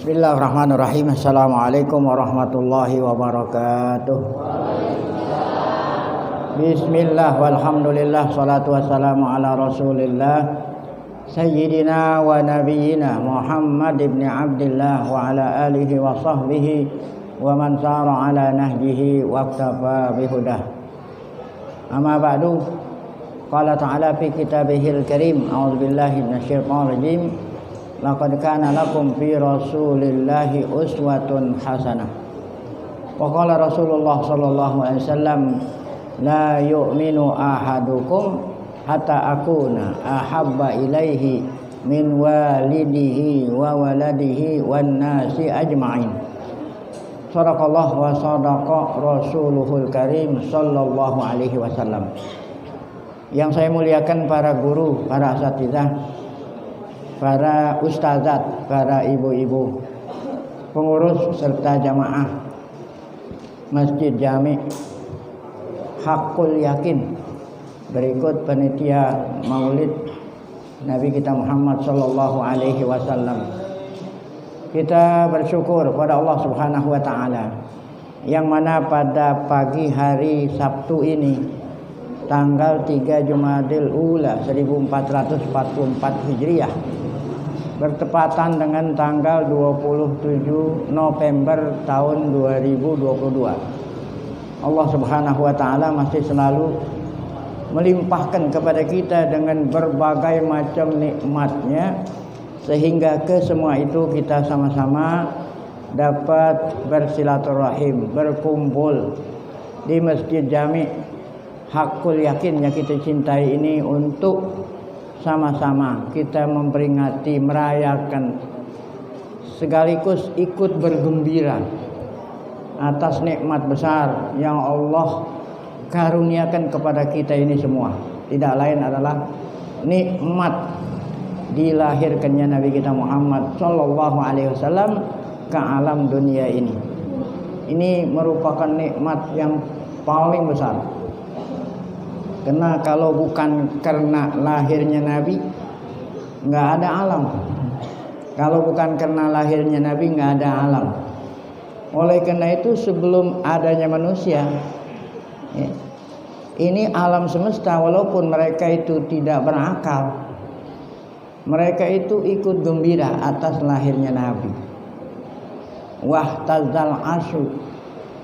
Bismillahirrahmanirrahim. Assalamualaikum warahmatullahi wabarakatuh. Bismillah walhamdulillah salatu wassalamu ala rasulillah Sayyidina wa nabiyyina Muhammad ibn Abdillah wa ala alihi wa sahbihi wa man sara ala nahjihi wa iktafa bihudah. Amma ba'du. Qala ta'ala fi kitabihil karim. A'udzubillahi minasyaitonir rajim. Laqad kana lakum fi rasulillahi uswatun hasanah. Wa qala Rasulullah sallallahu alaihi wasallam la yu'minu ahadukum hatta akuna ahabba ilaihi min walidihi wa waladihi wan nasi ajma'in. Shadaqallah wa sadaqa rasuluhul karim sallallahu alaihi wasallam. Yang saya muliakan para guru, para asatidzah, para ustazat, para ibu-ibu, pengurus serta jamaah Masjid Jami Hakul Yakin, berikut panitia Maulid Nabi kita Muhammad sallallahu alaihi wasallam. Kita bersyukur kepada Allah Subhanahu wa taala yang mana pada pagi hari Sabtu ini tanggal 3 Jumadil Ula 1444 Hijriah bertepatan dengan tanggal 27 November tahun 2022. Allah Subhanahu wa taala masih selalu melimpahkan kepada kita dengan berbagai macam nikmatnya, sehingga ke semua itu kita sama-sama dapat bersilaturahim, berkumpul di Masjid Jami Hakul Yakin yang kita cintai ini untuk sama-sama kita memperingati, merayakan, sekaligus ikut bergembira atas nikmat besar yang Allah karuniakan kepada kita ini semua. Tidak lain adalah nikmat dilahirkannya Nabi kita Muhammad sallallahu alaihi wasallam ke alam dunia ini. Ini merupakan nikmat yang paling besar. Karena kalau bukan karena lahirnya Nabi, nggak ada alam. Kalau bukan karena lahirnya Nabi, nggak ada alam. Oleh karena itu sebelum adanya manusia, ini alam semesta, walaupun mereka itu tidak berakal, mereka itu ikut gembira atas lahirnya Nabi. Wahtazal asu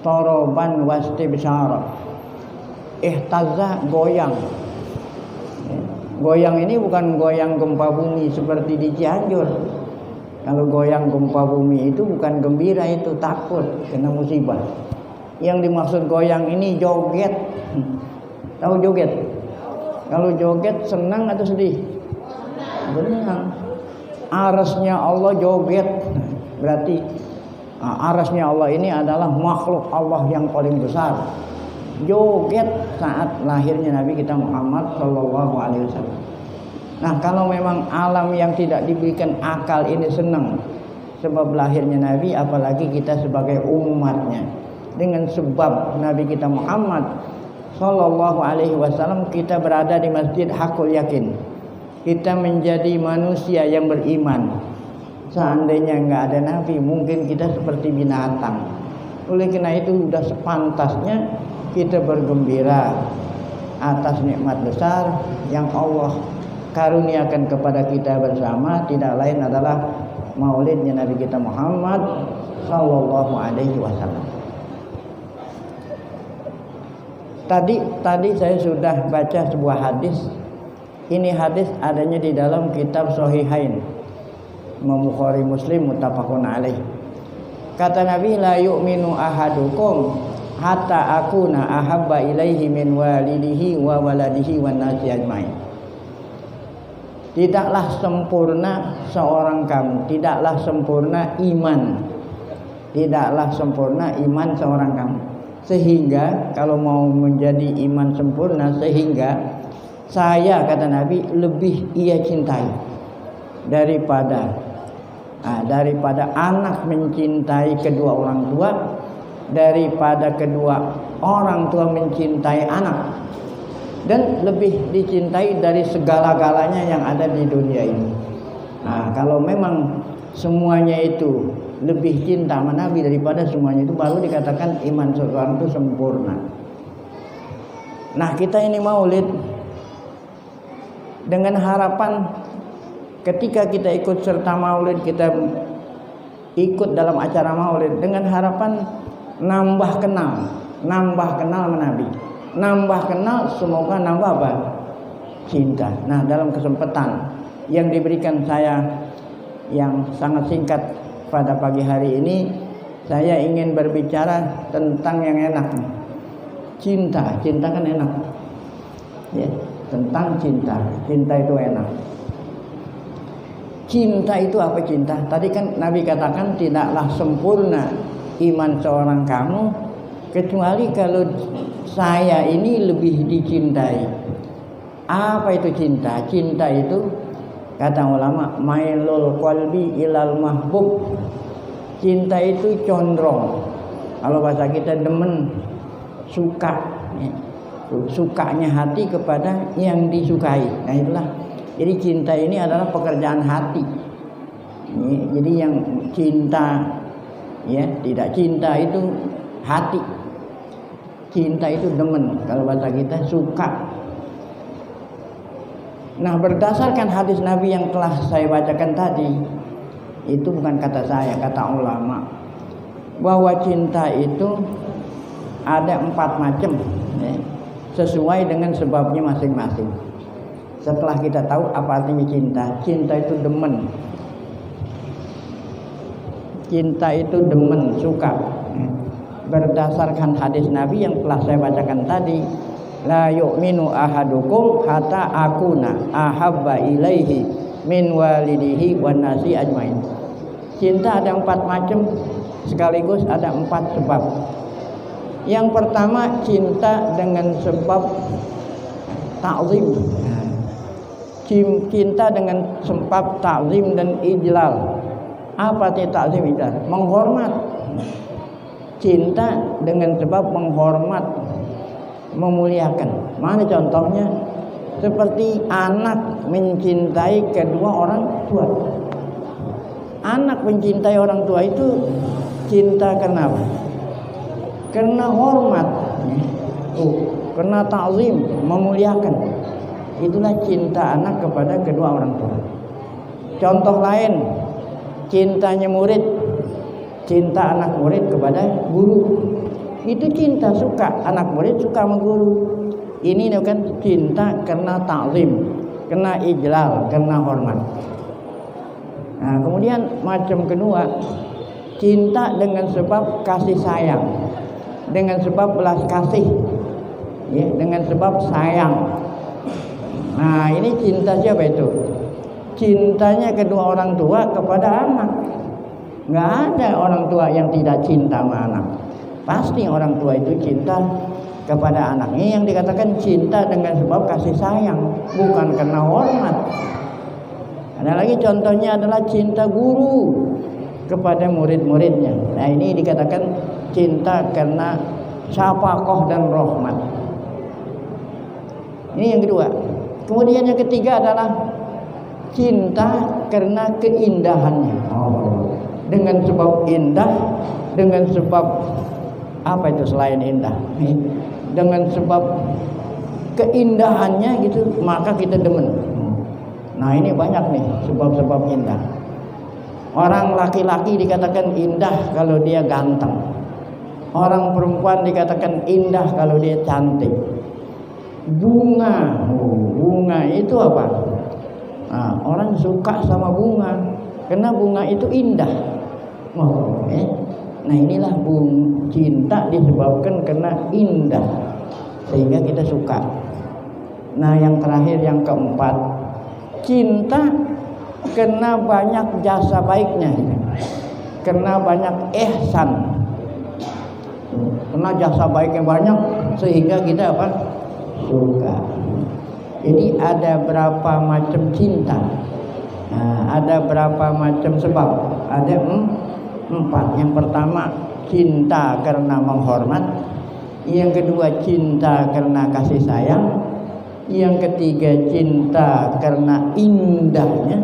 toroban wastibsyara. Ihtazza goyang. Goyang ini bukan goyang gempa bumi seperti di Cianjur. Kalau goyang gempa bumi itu bukan gembira, itu takut kena musibah. Yang dimaksud goyang ini joget. Tahu joget? Kalau joget senang atau sedih? Senang. Arasnya Allah joget. Berarti arasnya Allah ini adalah makhluk Allah yang paling besar. Joget saat lahirnya Nabi kita Muhammad sallallahu alaihi wasallam. Nah, kalau memang alam yang tidak diberikan akal ini senang sebab lahirnya Nabi, apalagi kita sebagai umatnya. Dengan sebab Nabi kita Muhammad sallallahu alaihi wasallam kita berada di Masjid Hakul Yakin. Kita menjadi manusia yang beriman. Seandainya enggak ada Nabi, mungkin kita seperti binatang. Oleh karena itu sudah sepantasnya kita bergembira atas nikmat besar yang Allah karuniakan kepada kita bersama. Tidak lain adalah maulidnya Nabi kita Muhammad sallallahu alaihi wasallam. Tadi saya sudah baca sebuah hadis. Ini hadis adanya di dalam kitab Shahihain, Imam Bukhari Muslim muttafaqun alaih. Kata Nabi, la yu'minu ahadukum hatta akuna ahabba ilaihi min walidihi wa waladihi wan nasi ajmain. Tidaklah sempurna seorang kamu, tidaklah sempurna iman. Tidaklah sempurna iman seorang kamu. Sehingga kalau mau menjadi iman sempurna, sehingga saya, kata Nabi, lebih ia cintai daripada anak mencintai kedua orang tua, daripada kedua orang tua mencintai anak, dan lebih dicintai dari segala-galanya yang ada di dunia ini. Nah, kalau memang semuanya itu lebih cinta sama Nabi daripada semuanya itu, baru dikatakan iman seseorang itu sempurna. Nah, kita ini maulid dengan harapan ketika kita ikut serta maulid, kita ikut dalam acara maulid dengan harapan nambah kenal sama Nabi, nambah kenal, semoga nambah apa? Cinta. Nah, dalam kesempatan yang diberikan saya yang sangat singkat pada pagi hari ini, saya ingin berbicara tentang yang enak. Cinta kan enak ya, tentang cinta itu enak. Cinta itu apa cinta? Tadi kan Nabi katakan tidaklah sempurna iman seorang kamu kecuali kalau saya ini lebih dicintai. Apa itu cinta? Cinta itu kata ulama mailul qalbi ilal mahbub. Cinta itu condong, kalau bahasa kita demen, suka ya. Sukanya hati kepada yang disukai. Nah itulah, jadi cinta ini adalah pekerjaan hati ya. Jadi yang cinta ya, tidak cinta itu hati. Cinta itu demen, kalau bahasa kita suka. Nah, berdasarkan hadis Nabi yang telah saya bacakan tadi, itu bukan kata saya, kata ulama, bahwa cinta itu ada 4 macam ya, sesuai dengan sebabnya masing-masing. Setelah kita tahu apa artinya cinta, cinta itu demen, cinta itu demen, suka. Berdasarkan hadis Nabi yang telah saya bacakan tadi, la yu'minu ahadukum hatta akuna ahabba ilaihi min walidihi wan nasi ajmain. Cinta ada 4 macam, sekaligus ada 4 sebab. Yang pertama, cinta dengan sebab ta'zim. Cinta dengan sebab ta'zim dan ijlal. Apa arti ta'zim ijlal? Menghormat. Cinta dengan sebab menghormat, memuliakan. Mana contohnya? Seperti anak mencintai kedua orang tua. Anak mencintai orang tua itu cinta karena apa? Karena hormat, karena ta'zim, memuliakan. Itulah cinta anak kepada kedua orang tua. Contoh lain, cintanya murid, cinta anak murid kepada guru. Itu cinta, suka, anak murid suka sama guru. Ini kan cinta karena ta'zim, karena ijlal, karena hormat. Nah, kemudian macam kedua, cinta dengan sebab kasih sayang, dengan sebab belas kasih ya, dengan sebab sayang. Nah, ini cinta siapa itu? Cintanya kedua orang tua kepada anak. Nggak ada orang tua yang tidak cinta sama anak. Pasti orang tua itu cinta kepada anaknya. Yang dikatakan cinta dengan sebab kasih sayang, bukan karena hormat. Ada lagi contohnya adalah cinta guru kepada murid-muridnya. Nah, ini dikatakan cinta karena syafaqah dan rahmat. Ini yang kedua. Kemudian yang ketiga adalah cinta karena keindahannya. Dengan sebab indah, dengan sebab apa itu selain indah? Dengan sebab keindahannya gitu, maka kita demen. Nah, ini banyak nih sebab-sebab indah. Orang laki-laki dikatakan indah kalau dia ganteng. Orang perempuan dikatakan indah kalau dia cantik. Bunga, bunga itu apa? Nah, orang suka sama bunga karena bunga itu indah. Nah, inilah cinta disebabkan karena indah sehingga kita suka. Nah, yang terakhir, yang keempat, cinta karena banyak jasa baiknya, karena banyak ihsan, karena jasa baiknya banyak sehingga kita apa? Suka. Jadi ada berapa macam cinta? Nah, ada berapa macam sebab? Ada 4. Yang pertama, cinta karena menghormat. Yang kedua, cinta karena kasih sayang. Yang ketiga, cinta karena indahnya.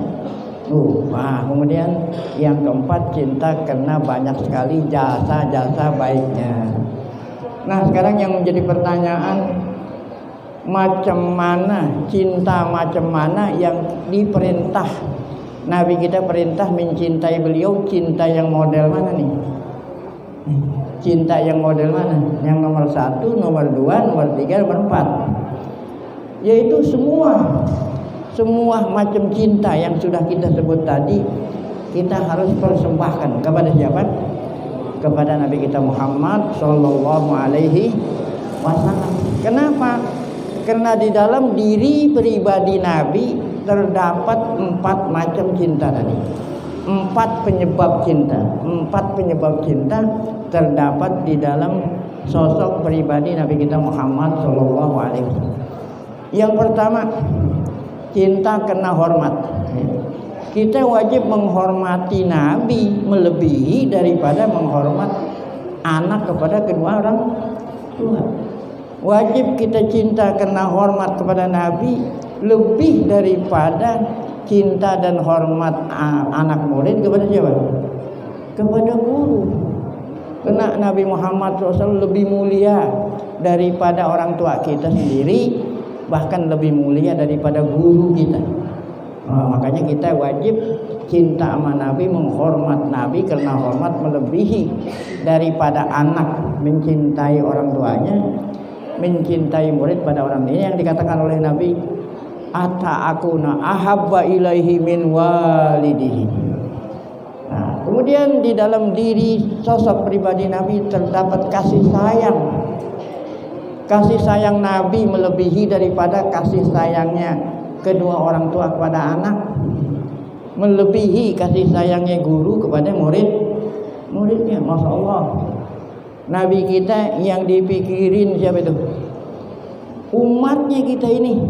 Nah, kemudian yang keempat, cinta karena banyak sekali jasa-jasa baiknya. Nah, sekarang yang menjadi pertanyaan, macam mana cinta, macam mana yang diperintah Nabi kita perintah mencintai beliau? Cinta yang model mana nih? Cinta yang model mana? Yang nomor 1, nomor 2, nomor 3, nomor 4. Yaitu semua macam cinta yang sudah kita sebut tadi, kita harus persembahkan kepada siapa? Kepada Nabi kita Muhammad sallallahu alaihi wasallam. Kenapa? Karena di dalam diri pribadi Nabi terdapat 4 macam cinta tadi. 4 penyebab cinta terdapat di dalam sosok pribadi Nabi kita Muhammad sallallahu alaihi wasallam. Yang pertama, cinta karena hormat. Kita wajib menghormati Nabi melebihi daripada menghormat anak kepada kedua orang tua. Wajib kita cinta karena hormat kepada Nabi lebih daripada cinta dan hormat anak murid kepada siapa? Kepada guru. Karena Nabi Muhammad SAW lebih mulia daripada orang tua kita sendiri, bahkan lebih mulia daripada guru kita. Makanya kita wajib cinta sama Nabi, menghormat Nabi karena hormat melebihi daripada anak mencintai orang tuanya, mencintai murid pada orang ini, yang dikatakan oleh Nabi, ata'akuna ahabba ilaihi min walidihi. Nah, kemudian di dalam diri sosok pribadi Nabi terdapat kasih sayang. Kasih sayang Nabi melebihi daripada kasih sayangnya kedua orang tua kepada anak, melebihi kasih sayangnya guru kepada muridnya. Masya Allah, Nabi kita yang dipikirin siapa itu? Umatnya kita ini.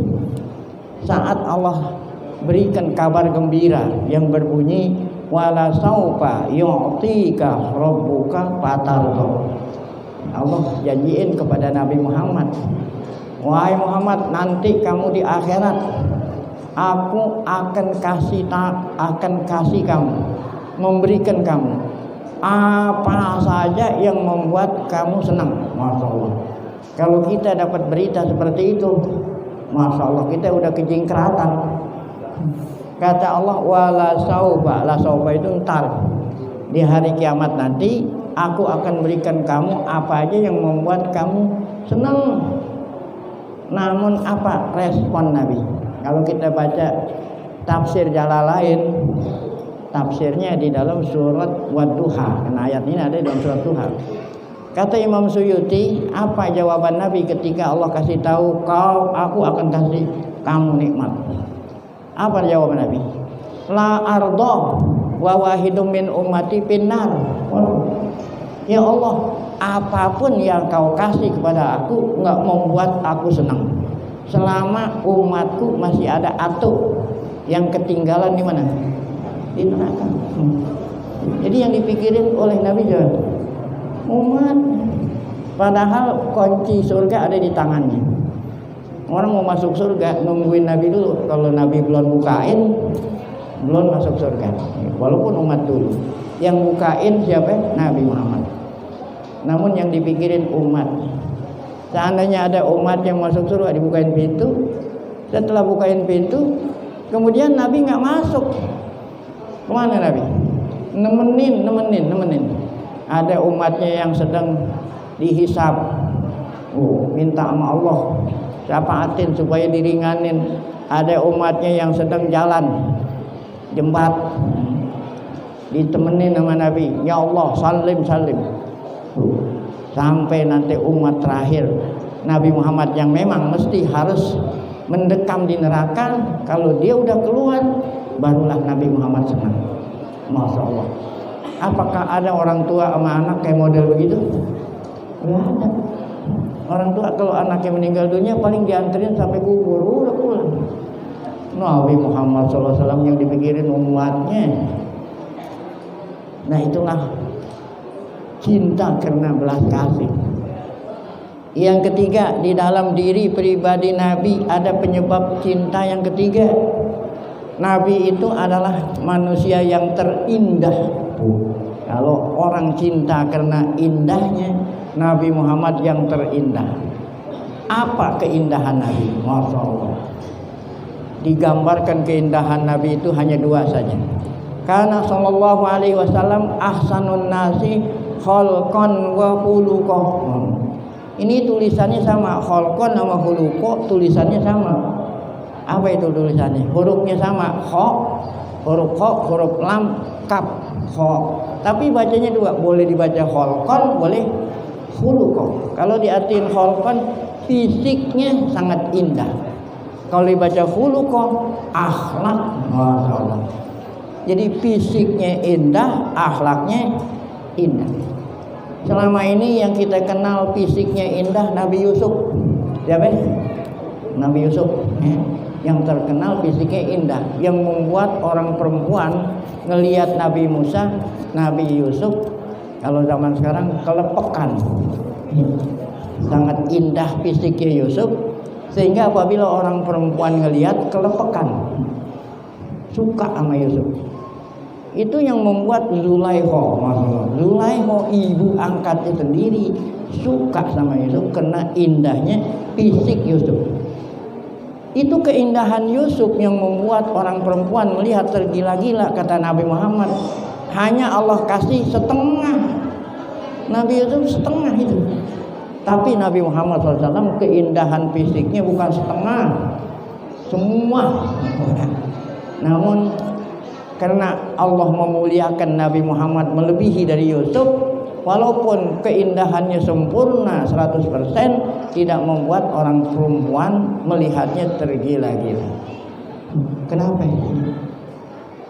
Saat Allah berikan kabar gembira yang berbunyi, wala saufa yu'tika rabbuka fatarda. Allah janjiin kepada Nabi Muhammad, wahai Muhammad, nanti kamu di akhirat aku akan kasih kamu, memberikan kamu apa saja yang membuat kamu senang. Masya Allah, kalau kita dapat berita seperti itu, Masya Allah, kita udah kejingkratan. Kata Allah, wala saufa, la saufa itu ntar, di hari kiamat nanti aku akan berikan kamu apa aja yang membuat kamu senang. Namun apa respon Nabi? Kalau kita baca tafsir Jalalain, tafsirnya di dalam surat Wadduha. Nah, ayat ini ada di dalam surat Duha. Kata Imam Suyuti, apa jawaban Nabi ketika Allah kasih tahu, aku akan kasih kamu nikmat? Apa jawaban Nabi? La arda wa wahidum min ummati finnar. Ya Allah, apapun yang kau kasih kepada aku enggak membuat aku senang, selama umatku masih ada atu yang ketinggalan di mana? Di neraka. Jadi yang dipikirin oleh Nabi juga umat, padahal kunci surga ada di tangannya. Orang mau masuk surga nungguin Nabi dulu. Kalau Nabi belum bukain, belum masuk surga. Walaupun umat dulu. Yang bukain siapa? Nabi Muhammad. Namun yang dipikirin umat. Seandainya ada umat yang masuk surga, dibukain pintu. Setelah bukain pintu, kemudian Nabi nggak masuk. Kemana Nabi? Nemenin. Ada umatnya yang sedang dihisab. Minta sama Allah, syafaatin supaya diringanin. Ada umatnya yang sedang jalan jembat, ditemenin sama Nabi. Ya Allah, salim. Sampai nanti umat terakhir Nabi Muhammad yang memang mesti harus mendekam di neraka, kalau dia udah keluar barulah Nabi Muhammad senang. Masya Allah. Apakah ada orang tua sama anak kayak model begitu? Nggak ada. Orang tua kalau anaknya meninggal dunia paling dianterin sampai kubur, udah pulang. Nabi Muhammad SAW yang dipikirin umatnya. Nah, itulah cinta karena belas kasih. Yang ketiga, di dalam diri pribadi Nabi ada penyebab cinta yang ketiga, Nabi itu adalah manusia yang terindah. Kalau orang cinta karena indahnya, Nabi Muhammad yang terindah. Apa keindahan Nabi? Masya Allah. Digambarkan keindahan Nabi itu hanya dua saja. Karena sallallahu alaihi wasallam ahsanun nasi khalqan wa khuluqan. Ini tulisannya sama, khalqan sama khuluqan tulisannya sama. Apa itu tulisannya? Hurufnya sama, kha, huruf kha, huruf lam, kaf, kha. Tapi bacanya dua, boleh dibaca khalqan, boleh khuluqan. Kalau diartiin khalqan, fisiknya sangat indah. Kalau dibaca khuluqan, akhlak, masyaallah. Jadi fisiknya indah, akhlaknya indah. Selama ini yang kita kenal fisiknya indah Nabi Yusuf. Siapa? Nabi Yusuf. Yang terkenal fisiknya indah, yang membuat orang perempuan ngelihat Nabi Musa, Nabi Yusuf, kalau zaman sekarang kelepekan. Sangat indah fisiknya Yusuf, sehingga apabila orang perempuan ngelihat kelepekan, suka sama Yusuf. Itu yang membuat Zulaikha, Zulaikha ibu angkatnya sendiri suka sama Yusuf karena indahnya fisik Yusuf. Itu keindahan Yusuf yang membuat orang perempuan melihat tergila-gila, kata Nabi Muhammad. Hanya Allah kasih setengah, Nabi Yusuf setengah itu. Tapi Nabi Muhammad SAW keindahan fisiknya bukan setengah, semua. Namun karena Allah memuliakan Nabi Muhammad melebihi dari Yusuf, walaupun keindahannya sempurna 100%, tidak membuat orang perempuan melihatnya tergila-gila. Kenapa?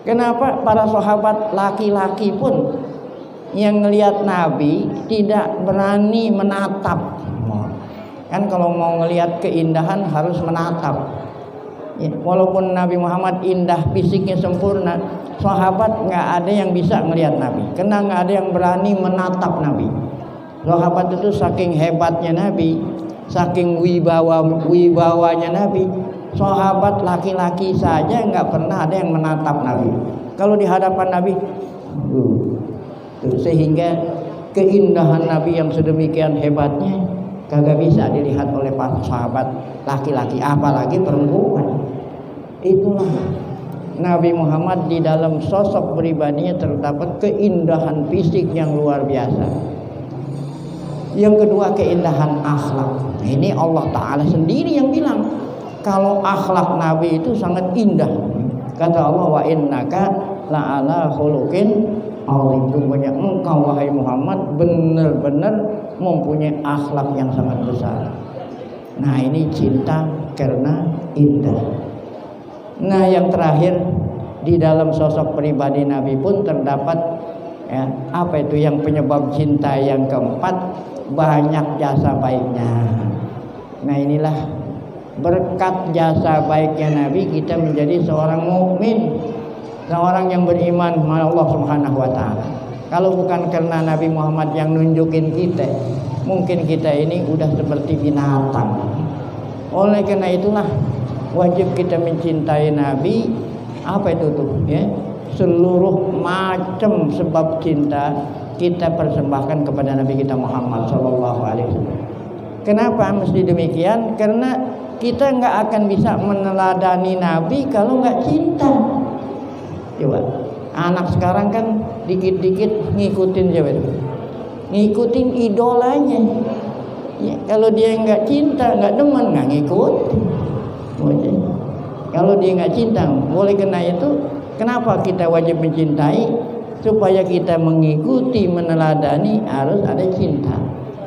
Kenapa para sahabat laki-laki pun yang ngelihat Nabi tidak berani menatap? Kan kalau mau ngelihat keindahan harus menatap. Ya, walaupun Nabi Muhammad indah, fisiknya sempurna, sahabat nggak ada yang bisa ngelihat Nabi, karena nggak ada yang berani menatap Nabi. Sahabat itu saking hebatnya Nabi, saking wibawanya Nabi, sahabat laki-laki saja nggak pernah ada yang menatap Nabi. Kalau di hadapan Nabi, sehingga keindahan Nabi yang sedemikian hebatnya kagak bisa dilihat oleh para sahabat laki-laki, apalagi perempuan. Itulah Nabi Muhammad, di dalam sosok pribadinya terdapat keindahan fisik yang luar biasa. Yang kedua, keindahan akhlak. Nah, ini Allah Ta'ala sendiri yang bilang kalau akhlak Nabi itu sangat indah. Kata Allah, wa innaka la'ala khuluqin azim. Sungguhnya engkau wahai Muhammad benar-benar mempunyai akhlak yang sangat besar. Nah, ini cinta karena indah. Nah, yang terakhir, di dalam sosok pribadi Nabi pun terdapat ya, apa itu yang penyebab cinta yang keempat, banyak jasa baiknya. Nah, inilah berkat jasa baiknya Nabi kita menjadi seorang mukmin, seorang yang beriman kepada Allah Subhanahu wa taala. Kalau bukan karena Nabi Muhammad yang nunjukin kita, mungkin kita ini udah seperti binatang. Oleh karena itulah wajib kita mencintai Nabi. Apa itu tuh ya? Seluruh macam sebab cinta kita persembahkan kepada Nabi kita Muhammad sallallahu alaihi wasallam. Kenapa mesti demikian? Karena kita nggak akan bisa meneladani Nabi kalau nggak cinta. Coba, anak sekarang kan dikit-dikit ngikutin siapa itu? Ngikutin idolanya. Ya, kalau dia nggak cinta, nggak demen, nggak ngikut. Kalau dia nggak cinta, oleh karena itu, kenapa kita wajib mencintai? Supaya kita mengikuti, meneladani, harus ada cinta.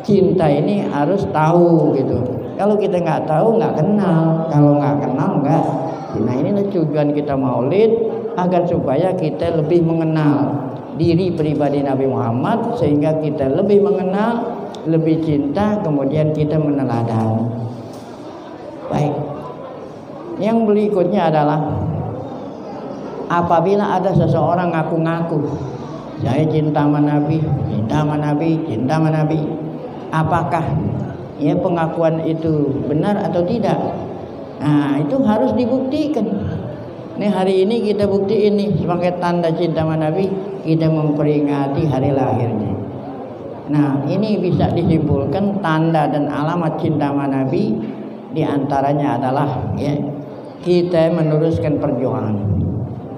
Cinta ini harus tahu gitu. Kalau kita nggak tahu, nggak kenal. Kalau nggak kenal, nggak. Nah, inilah tujuan kita maulid, agar supaya kita lebih mengenal diri pribadi Nabi Muhammad, sehingga kita lebih mengenal, lebih cinta, kemudian kita meneladani. Baik. Yang berikutnya adalah apabila ada seseorang ngaku-ngaku saya cinta sama Nabi, cinta sama Nabi, cinta sama Nabi, apakah ya pengakuan itu benar atau tidak? Nah, itu harus dibuktikan. Nih hari ini kita bukti ini sebagai tanda cinta Nabi, kita memperingati hari lahirnya. Nah, ini bisa disimpulkan tanda dan alamat cinta Nabi diantaranya adalah ya, kita meneruskan perjuangan.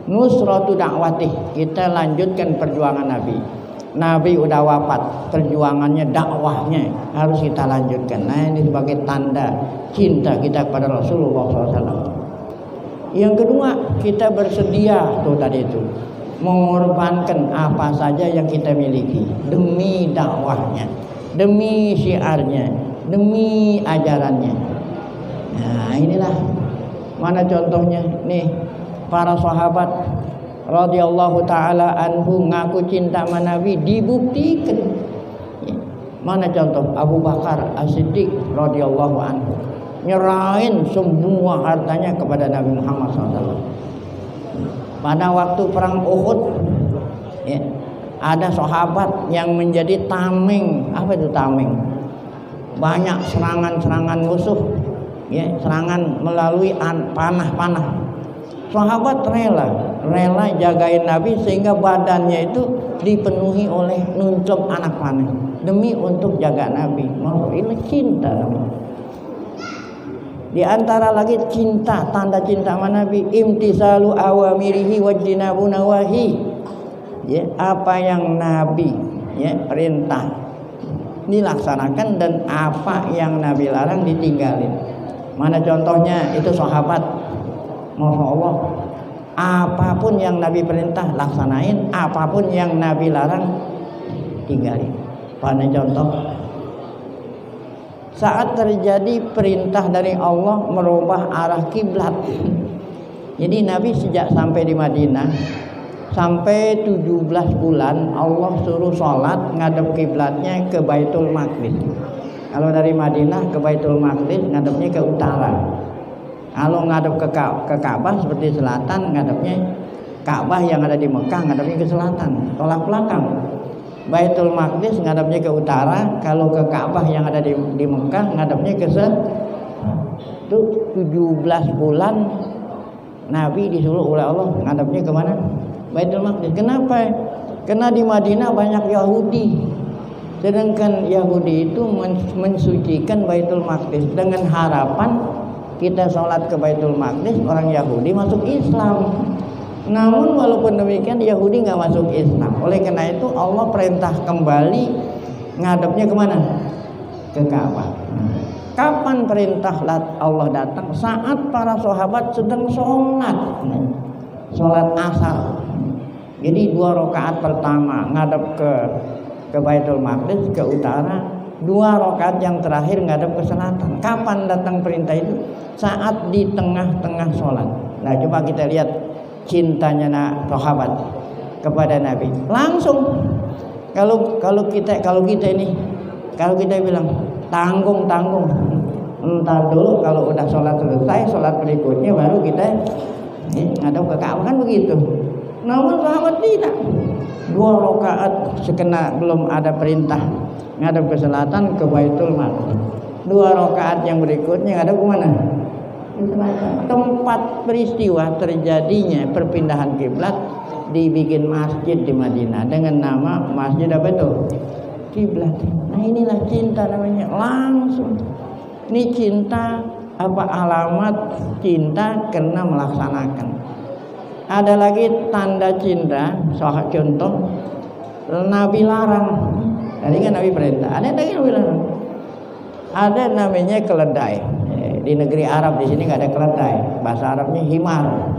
Nusratu dakwatih, kita lanjutkan perjuangan Nabi. Nabi udah wafat, perjuangannya, dakwahnya harus kita lanjutkan. Nah, ini sebagai tanda cinta kita kepada Rasulullah SAW. Yang kedua, kita bersedia tuh tadi itu mengorbankan apa saja yang kita miliki demi dakwahnya, demi syiarnya, demi ajarannya. Nah, inilah mana contohnya nih para sahabat radhiyallahu taala anhu ngaku cinta sama Nabi dibuktikan. Mana contoh Abu Bakar As-Siddiq radhiyallahu anhu nyerahin semua hartanya kepada Nabi Muhammad SAW. Pada waktu perang Uhud ya, ada sahabat yang menjadi tameng. Apa itu tameng? Banyak serangan-serangan musuh ya, serangan melalui panah-panah. Sahabat rela jagain Nabi sehingga badannya itu dipenuhi oleh nuncuk anak panah demi untuk jaga Nabi. Ini cinta namanya. Di antara lagi cinta, tanda cinta sama Nabi, imtisalu awamirihi wajtinabu nawahi. Ya, apa yang Nabi ya perintah dilaksanakan dan apa yang Nabi larang ditinggalin. Mana contohnya? Itu sahabat. Masya Allah, apapun yang Nabi perintah laksanain, apapun yang Nabi larang tinggalin. Pada contoh, saat terjadi perintah dari Allah merubah arah kiblat. Jadi Nabi sejak sampai di Madinah sampai 17 bulan Allah suruh sholat ngadep kiblatnya ke Baitul Maqdis. Kalau dari Madinah ke Baitul Maqdis ngadepnya ke utara. Kalau ngadep ke Ka'bah seperti selatan, ngadepnya Ka'bah yang ada di Mekah ngadepnya ke selatan, tolak belakang. Baitul Maqdis ngadepnya ke utara, kalau ke Ka'bah yang ada di Mekah ngadepnya ke itu 17 bulan Nabi disuruh oleh Allah ngadepnya ke mana? Baitul Maqdis. Kenapa? Karena di Madinah banyak Yahudi. Sedangkan Yahudi itu mensucikan Baitul Maqdis dengan harapan kita sholat ke Baitul Maqdis, orang Yahudi masuk Islam. Namun walaupun demikian Yahudi nggak masuk Islam. Oleh karena itu Allah perintah kembali ngadepnya kemana? Ke Ka'bah. Kapan perintah Allah datang? Saat para sahabat sedang sholat asar. Jadi 2 rakaat pertama ngadep ke Baitul Maqdis ke utara, 2 rakaat yang terakhir ngadep ke selatan. Kapan datang perintah itu? Saat di tengah-tengah sholat. Nah, coba kita lihat cintanya sahabat kepada Nabi. Langsung kalau kita bilang tanggung, entar dulu kalau udah sholat selesai, sholat berikutnya baru kita ngadep ke Ka'bah, kan begitu. Namun sahabat tidak. 2 rakaat sekena belum ada perintah ngadep ke selatan ke Baitul Maqdis. 2 rakaat yang berikutnya ngadep ke mana? Tempat peristiwa terjadinya perpindahan kiblat dibikin masjid di Madinah dengan nama masjid apa itu? Kiblat. Nah, inilah cinta namanya, langsung. Ini cinta apa alamat cinta karena melaksanakan. Ada lagi tanda cinta, contoh Nabi larang. Tadi kan Nabi perintah, ada lagi Nabi larang. Ada namanya keledai. Di negeri Arab di sini nggak ada keledai, bahasa Arabnya himar.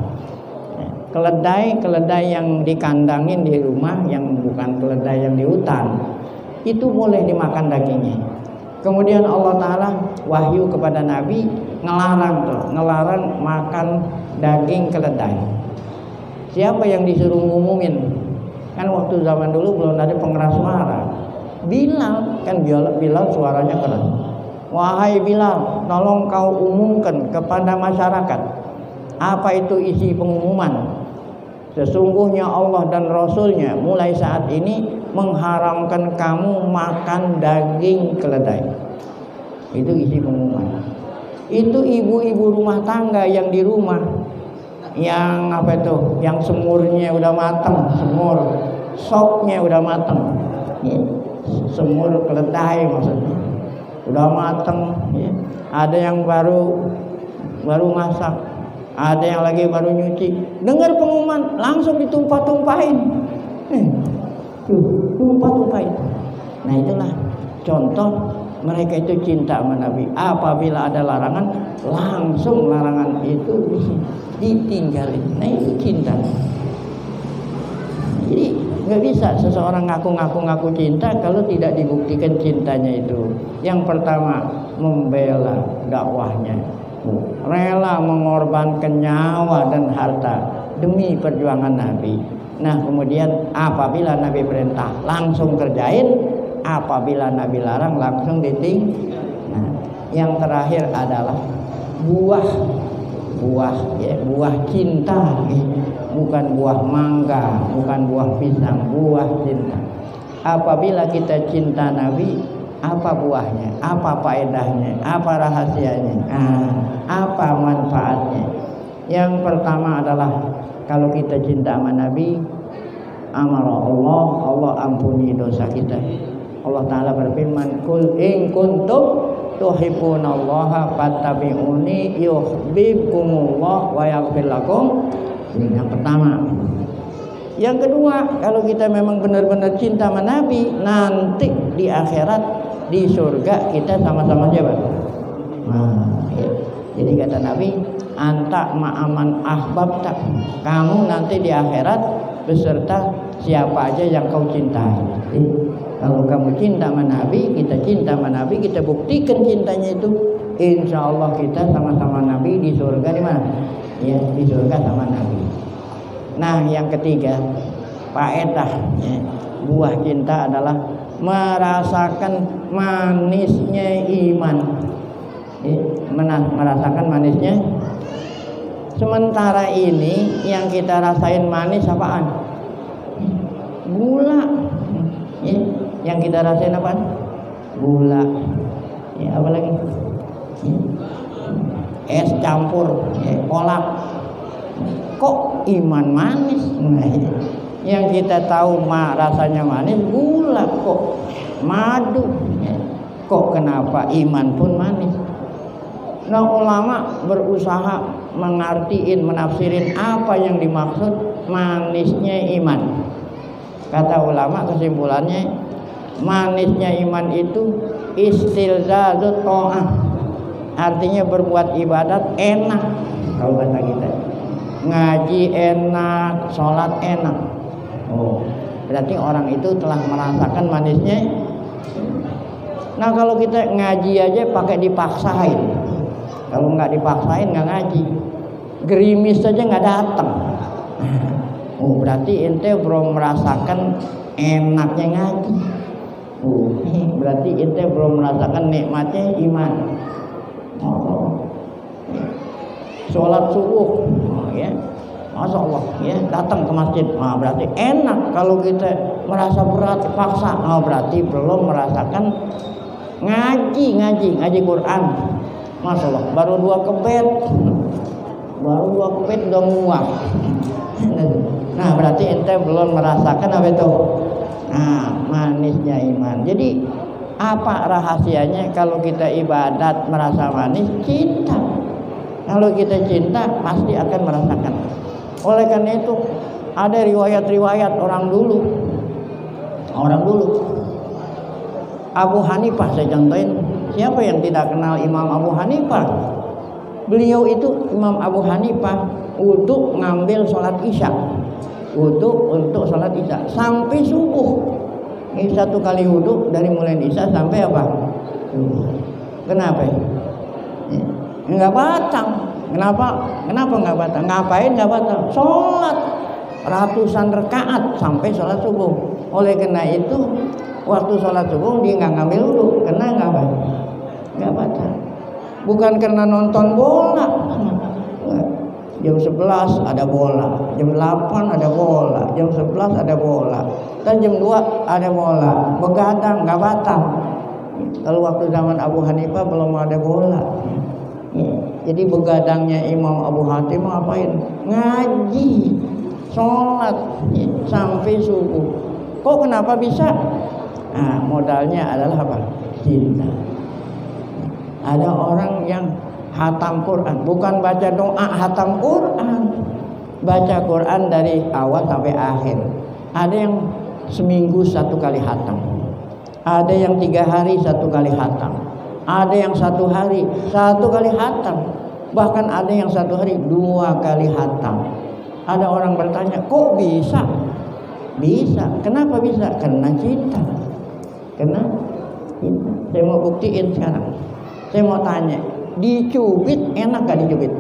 Keledai yang dikandangin di rumah, yang bukan keledai yang di hutan, itu boleh dimakan dagingnya. Kemudian Allah Ta'ala wahyu kepada Nabi ngelarang makan daging keledai. Siapa yang disuruh ngumumin? Kan waktu zaman dulu belum ada pengeras suara. Bilal, kan Bilal suaranya keras. Wahai Bilal, tolong kau umumkan kepada masyarakat. Apa itu isi pengumuman? Sesungguhnya Allah dan Rasulnya mulai saat ini mengharamkan kamu makan daging keledai. Itu isi pengumuman. Itu ibu-ibu rumah tangga yang di rumah yang apa itu, yang semurnya udah matang, semur sopnya udah matang, ya. Semur keledai maksudnya udah matang, ya. Ada yang baru masak, ada yang lagi baru nyuci, dengar pengumuman langsung ditumpah-tumpahin, tumpah-tumpahin. Nah itulah contoh mereka itu cinta sama Nabi. Apabila ada larangan, langsung larangan itu ditinggalin. Nah itu cinta. Jadi nggak bisa seseorang ngaku cinta kalau tidak dibuktikan cintanya itu. Yang pertama, membela dakwahnya, rela mengorbankan nyawa dan harta demi perjuangan Nabi. Nah kemudian apabila Nabi perintah langsung kerjain, apabila Nabi larang langsung ditinggalin. Nah, yang terakhir adalah buah cinta, bukan buah mangga, bukan buah pisang, buah cinta. Apabila kita cinta Nabi, apa buahnya, apa faedahnya, apa rahasianya, apa manfaatnya? Yang pertama adalah kalau kita cinta sama Nabi, amara Allah ampuni dosa kita. Allah Ta'ala berfirman, Qul in kuntum tuhibbunallaha fattabi'uni yuhibbukumullah wa yaghfir lakum. Ini yang pertama. Yang kedua, kalau kita memang benar-benar cinta sama Nabi, nanti di akhirat di surga kita sama-sama siapa? Ya. Jadi kata Nabi, anta ma'aman ahbabta, kamu nanti di akhirat beserta siapa aja yang kau cintai. Kalau kamu cinta sama Nabi, kita cinta sama Nabi, kita buktikan cintanya itu, insya Allah kita sama-sama Nabi di surga. Di mana? Ya, di surga sama Nabi. Nah, yang ketiga, faedah, ya, buah cinta adalah merasakan manisnya iman. Ya, merasakan manisnya. Sementara ini yang kita rasain manis apaan? Gula. Ya. Yang kita rasain apa? Gula. Ya, apa lagi? Ya. Es campur, ya, kolak. Kok iman manis? Nah, ya. Yang kita tahu rasanya manis gula, kok madu. Ya. Kok kenapa iman pun manis? Nah, ulama berusaha mengartiin, menafsirin apa yang dimaksud manisnya iman. Kata ulama kesimpulannya, manisnya iman itu istilzazut ta'ah, artinya berbuat ibadat enak. Kalau kata kita, ngaji enak, sholat enak. Oh, berarti orang itu telah merasakan manisnya. Nah kalau kita ngaji aja pakai dipaksain, kalau nggak dipaksain nggak ngaji, gerimis saja nggak datang. Oh, berarti ente belum merasakan enaknya ngaji. Oh, berarti ente belum merasakan nikmatnya iman. Oh, sholat subuh, oh, ya, masya Allah, ya, datang ke masjid. Nah, berarti enak. Kalau kita merasa berat, paksa, oh, berarti belum merasakan ngaji Quran. Masya Allah, baru dua kebet udah muak. Nah berarti ente belum merasakan apa itu? Nah, manisnya iman. Jadi apa rahasianya kalau kita ibadat merasa manis? Cinta. Kalau kita cinta pasti akan merasakan. Oleh karena itu ada riwayat-riwayat orang dulu. Abu Hanifah saya contohin. Siapa yang tidak kenal Imam Abu Hanifah? Beliau itu Imam Abu Hanifah untuk ngambil sholat isya, untuk sholat isya sampai subuh. Ini satu kali wudhu dari mulai isya sampai apa? Kenapa? Enggak batang. Kenapa enggak batang? Ngapain enggak batang? Sholat ratusan rakaat sampai sholat subuh. Oleh karena itu waktu sholat subuh dia nggak ngambil wudhu karena nggak batang. Bukan karena nonton bola. Jam 11 ada bola, jam 8 ada bola, jam 11 ada bola, dan jam 2 ada bola. Begadang nggak batang. Kalau waktu zaman Abu Hanifah belum ada bola. Jadi begadangnya Imam Abu Hatim ngapain? Ngaji, sholat sampai subuh. Kok kenapa bisa? Nah, modalnya adalah apa? Cinta. Ada orang yang hatam Quran, bukan baca doa, hatam Quran. Baca Quran dari awal sampai akhir. Ada yang seminggu 1 kali hatam. Ada yang 3 hari 1 kali hatam. Ada yang 1 hari 1 kali hatam. Bahkan ada yang 1 hari 2 kali hatam. Ada orang bertanya, kok bisa? Bisa. Kenapa bisa? Karena cinta. Karena cinta. Saya mau buktiin sekarang. Saya mau tanya, dicubit enak gak dicubit?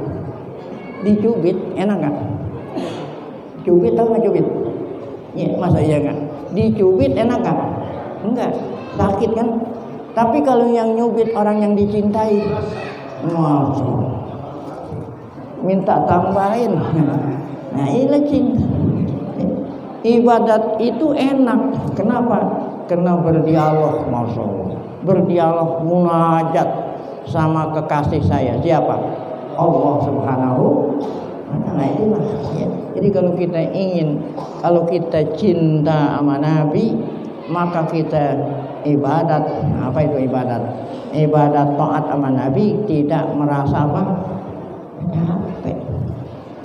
Dicubit enak gak? Cubit tau gak cubit? Ya, masa iya gak? Dicubit enak gak? Enggak, sakit kan? Tapi kalau yang nyubit orang yang dicintai, masya Allah, minta tambahin. Nah inilah cinta. Ibadat itu enak. Kenapa? Karena berdialog, masya Allah, berdialog, munajat sama kekasih saya. Siapa? Allah Subhanahu. Nah itulah ya. Jadi kalau kita cinta sama Nabi, maka kita ibadat. Apa itu ibadat? Ibadat taat sama Nabi tidak merasa apa? Capek.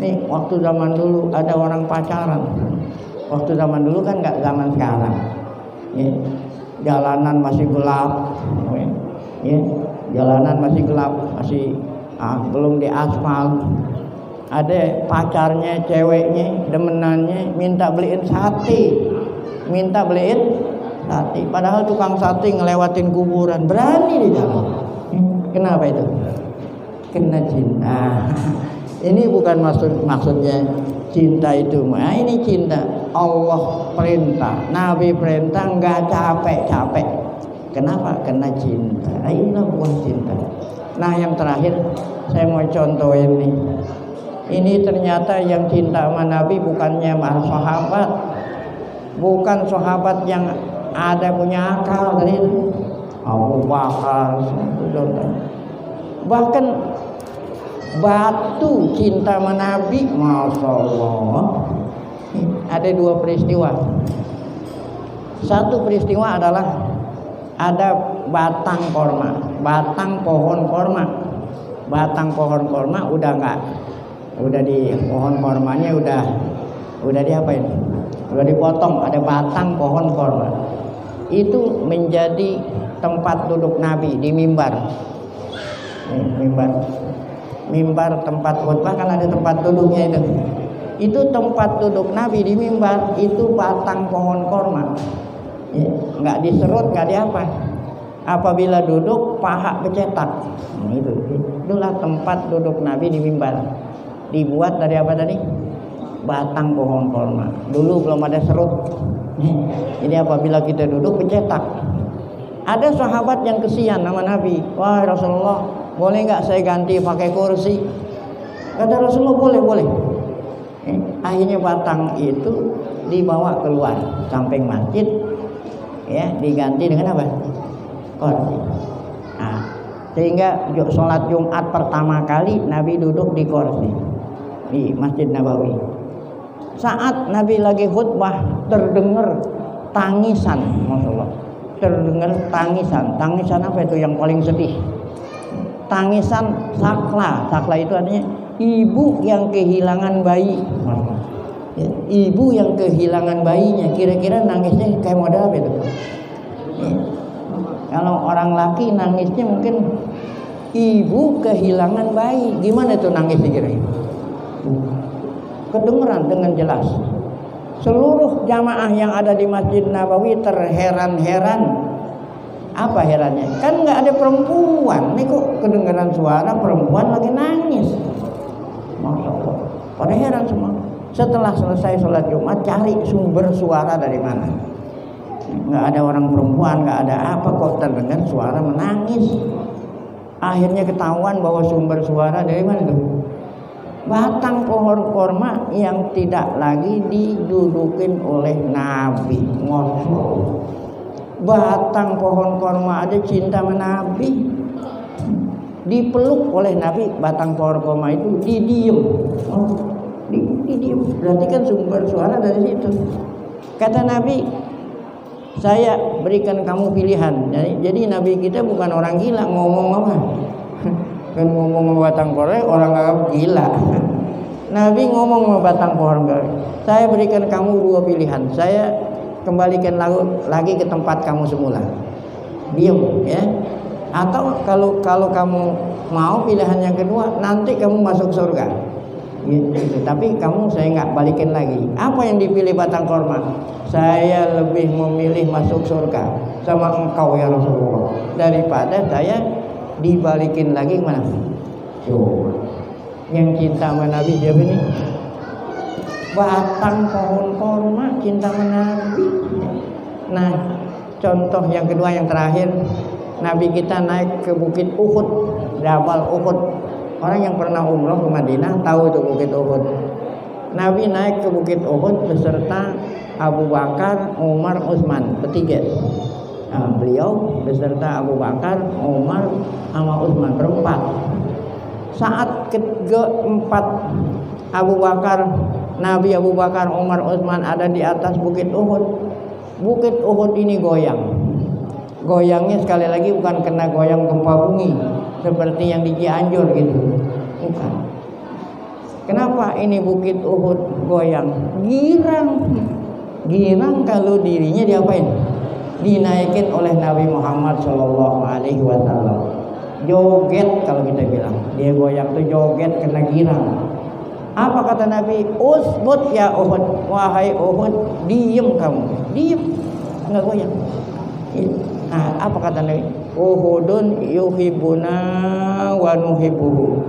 Nih waktu zaman dulu ada orang pacaran. Waktu zaman dulu kan nggak zaman sekarang. Ya, jalanan masih gelap. Ya, jalanan masih gelap, masih belum diaspal. Ada pacarnya, ceweknya, demenannya minta beliin sate. Padahal tukang sate ngelewatin kuburan, berani di dalam. Kenapa itu? Kena cinta. Ini bukan maksudnya cinta itu. Nah, ini cinta. Allah perintah, Nabi perintah, nggak capek-capek. Kenapa? Kena cinta. Nah, inilah buah cinta. Nah, yang terakhir saya mau contohin nih. Ini ternyata yang cinta sama Nabi bukannya sahabat, bukan sahabat yang ada punya akal dari itu. Abu Bakar, bahkan batu cinta sama Nabi, masya Allah. Ada 2 peristiwa. Satu peristiwa adalah ada batang korma, batang pohon korma. Batang pohon korma udah di pohon kormanya udah diapain? Udah dipotong, ada batang pohon korma. Itu menjadi tempat duduk Nabi di mimbar. Mimbar tempat khutbah kan ada tempat duduknya itu. Itu tempat duduk Nabi di mimbar, itu batang pohon korma. Ya, nggak diserut, nggak diapa. Apabila duduk paha bercetak. Itulah tempat duduk Nabi di mimbar. Dibuat dari apa tadi? Batang pohon korma. Dulu belum ada serut. Jadi apabila kita duduk bercetak. Ada sahabat yang kesian sama Nabi. Wah Rasulullah, boleh nggak saya ganti pakai kursi? Kata Rasulullah, boleh. Akhirnya batang itu dibawa keluar samping masjid, ya, diganti dengan apa? Kursi. Nah, sehingga sholat Jumat pertama kali Nabi duduk di kursi di Masjid Nabawi. Saat Nabi lagi khutbah terdengar tangisan, masya Allah, terdengar tangisan. Tangisan apa itu yang paling sedih? Tangisan sakla. Sakla itu artinya ibu yang kehilangan bayi. Ya, ibu yang kehilangan bayinya, kira-kira nangisnya kayak model apa itu? Ya. Kalau orang laki nangisnya mungkin ibu kehilangan bayi. Gimana itu nangisnya kira-kira? Kedengeran dengan jelas. Seluruh jamaah yang ada di Masjid Nabawi terheran-heran. Apa herannya? Kan nggak ada perempuan. Nih kok kedengeran suara perempuan lagi nangis. Masya Allah. Pada heran semua. Setelah selesai sholat Jumat, cari sumber suara dari mana. Nggak ada orang perempuan, nggak ada apa, kok terdengar suara menangis. Akhirnya ketahuan bahwa sumber suara dari mana tuh? Batang pohon korma yang tidak lagi didudukin oleh Nabi. Batang pohon korma ada cinta sama Nabi. dipeluk oleh Nabi batang pohon kurma itu didiem. Didiem. Berarti kan sumber suara dari situ. Kata Nabi, saya berikan kamu pilihan. Jadi Nabi kita bukan orang gila ngomong apa. Kan ngomong batang pohon orang anggap gila. Nabi ngomong sama batang pohon. Saya berikan kamu dua pilihan. Saya kembalikan lagi ke tempat kamu semula. Diam ya. Atau kalau kamu mau pilihan yang kedua, nanti kamu masuk surga. Gitu. Tapi kamu saya nggak balikin lagi. Apa yang dipilih batang korma? Saya lebih memilih masuk surga sama engkau ya Rasulullah daripada saya dibalikin lagi mana? Yang cinta sama Nabi siapa nih? Batang pohon korma cinta sama Nabi. Nah, contoh yang kedua yang terakhir, Nabi kita naik ke Bukit Uhud, Jabal Uhud. Orang yang pernah umroh ke Madinah tahu itu Bukit Uhud. Nabi naik ke Bukit Uhud beserta Abu Bakar, Umar, Utsman, bertiga. Nah, beliau beserta Abu Bakar, Umar, sama Utsman berempat. Saat keempat Abu Bakar, Nabi Abu Bakar, Umar, Utsman ada di atas Bukit Uhud. Bukit Uhud ini goyang. Goyangnya sekali lagi bukan kena goyang gempa bumi seperti yang di Cianjur gitu. Bukan. Kenapa ini Bukit Uhud goyang? Girang. Girang kalau dirinya diapain? Dinaikin oleh Nabi Muhammad SAW. Joget kalau kita bilang. Dia goyang tuh joget kena girang. Apa kata Nabi? Usbut ya Uhud. Wahai Uhud, diem kamu. Diem. Enggak goyang. Nah, apa kata Nabi? Uhudun yuhibuna wa nuhibbuhu.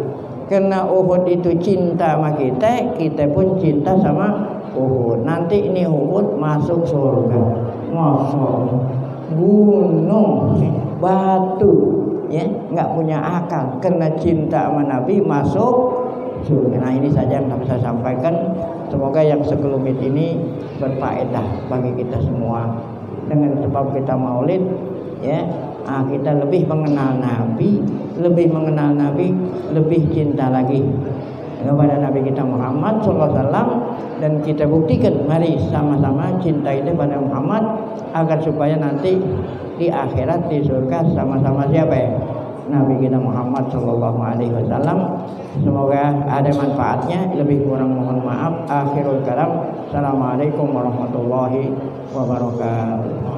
Karena Uhud itu cinta sama kita, kita pun cinta sama Uhud. Nanti ini Uhud masuk surga. Masuk gunung, batu, ya, nggak punya akal. Karena cinta sama Nabi masuk surga. Nah, ini saja yang dapat saya sampaikan. Semoga yang sekelumit ini berfaedah bagi kita semua. Dengan sebab kita maulid, ya, kita lebih mengenal Nabi, lebih cinta lagi kepada Nabi kita Muhammad SAW, dan kita buktikan, mari sama-sama cinta itu pada Muhammad agar supaya nanti di akhirat di surga sama-sama siapa ya? Nabi kita Muhammad SAW. Semoga ada manfaatnya. Lebih kurang mohon maaf. Akhirul kalam. Assalamualaikum warahmatullahi wabarakatuh.